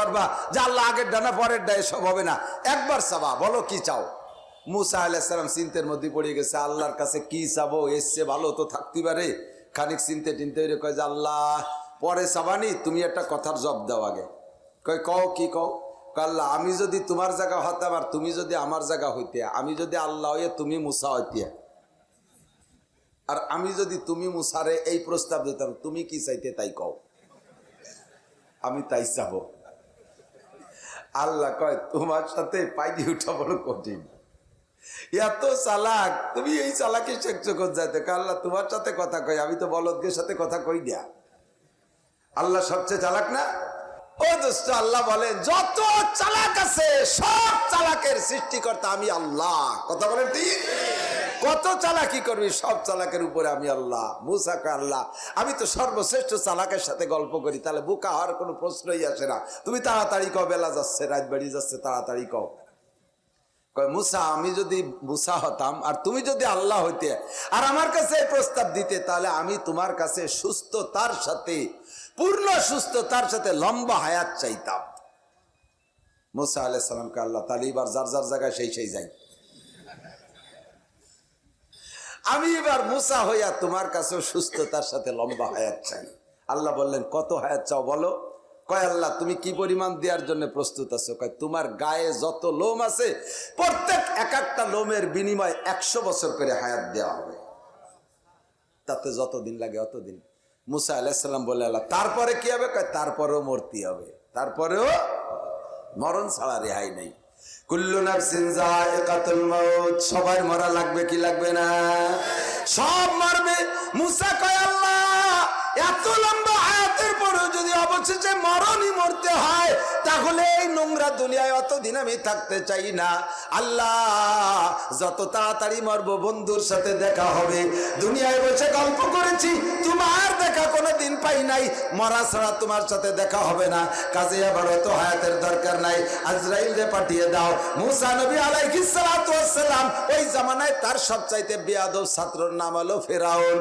পারবা যে আল্লাহ আগের ডানা পরের ডায়ে সব হবে না, একবার চাবা, বলো কি চাও। মুসা আলাইহিস সালাম চিন্তার মধ্যে পড়ে গেছে, আল্লাহর কাছে কি চাবো, এসছে ভালো তো থাকতে পারে। খানিক চিনতে টিনতে কয় যে আল্লাহ পরে চাবানি, তুমি একটা কথার জবাব দাও আগে। কয় কও কি কও। আল্লাহ আমি যদি তোমার জায়গা হতাম আর তুমি যদি আমার জায়গা হইতে, আমি যদি আল্লাহ হইয়া তুমি মুসা হইতে, আর আমি যদি তুমি মুসারে এই প্রস্তাব দিতাম, তুমি কি চাইতে তাই কও, আমি তাই চাবো। আল্লাহ কয় তোমার সাথে পাইনি উঠা বড় কঠিন, এত চালাক, তুমি এই চালাকি শেখছো কোন যাইতে। আল্লাহ তোমার সাথে কথা কই, আমি তো বলদদের সাথে কথা কই না। আল্লাহ সবচেয়ে চালাক না? ও দোস্ত, আল্লাহ বলেন যত চালাক আছে সব চালাকের সৃষ্টিকর্তা আমি আল্লাহ। কথা বলেন ঠিক? কত চালাকি করবি, সব চালাকের উপরে আমি আল্লাহ। মুসা কয় আল্লাহ আমি তো সর্বশ্রেষ্ঠ চালাকের সাথে গল্প করি, তাহলে বোকা হওয়ার কোনো প্রশ্নই আসে না। তুমি তাড়াতাড়ি কও, বেলা যাচ্ছে, রাত বাড়ি যাচ্ছে, তাড়াতাড়ি কও। কয় মুসা আমি যদি মুসা হতাম আর তুমি যদি আল্লাহ হইতে আর আমার কাছে এই প্রস্তাব দিতে, তাহলে আমি তোমার কাছে সুস্থতার সাথে, পূর্ণ সুস্থতার সাথে লম্বা হায়াত চাইতাম। মুসা আলাইহিস সালামকে আল্লাহ তাহলে এবার যার যার জায়গায় সেই সেই যাই, আমি এবার মুসা হইয়া তোমার কাছেও সুস্থতার সাথে লম্বা হায়াত চাই। আল্লাহ বললেন কত হায়াত চাও বলো। কয় আল্লাহ তুমি কি পরিমাণ দেওয়ার জন্য প্রস্তুত আছো। কয় তোমার গায়ে যত লোম আছে প্রত্যেক এক একটা লোমের বিনিময়ে 100 বছর করে হায়াত দেওয়া হবে, তাতে যত দিন লাগে অতদিন। মুসা আলাইহিস সালাম বলে আল্লাহ তারপরে কি হবে। কয় তারপরেও মরতে হবে, তারপরেও মরণ ছাড়া রেহাই নেই। কুল্লু নাফসিন যায়িকাতুল মাউত, সবাই মরা লাগবে কি লাগবে না? সব মরবে। মুসা কয় আল্লাহ এত লম্বা হায়াতের পরেও যদি অবশেষে মরণই মরতে হয়, তাহলে এই নোংরা দুনিয়ায় অতদিন আমি থাকতে চাই না। আল্লাহ যত তাড়াতাড়ি মরবো বন্ধুর সাথে দেখা হবে। দুনিয়ায় বসে গল্প করেছি, তোমার দেখা কোনোদিন পাই নাই, মরা ছাড়া তোমার সাথে দেখা হবে না। কাজে আবার অত হায়াতের দরকার নাই, আজরাইলকে পাঠিয়ে দাও। মুসা নবী আলাইহিস সালাতু ওয়াস সালাম ওই জামানায় তার সবচাইতে বেয়াদব ছাত্রর নাম হলো ফেরাউন।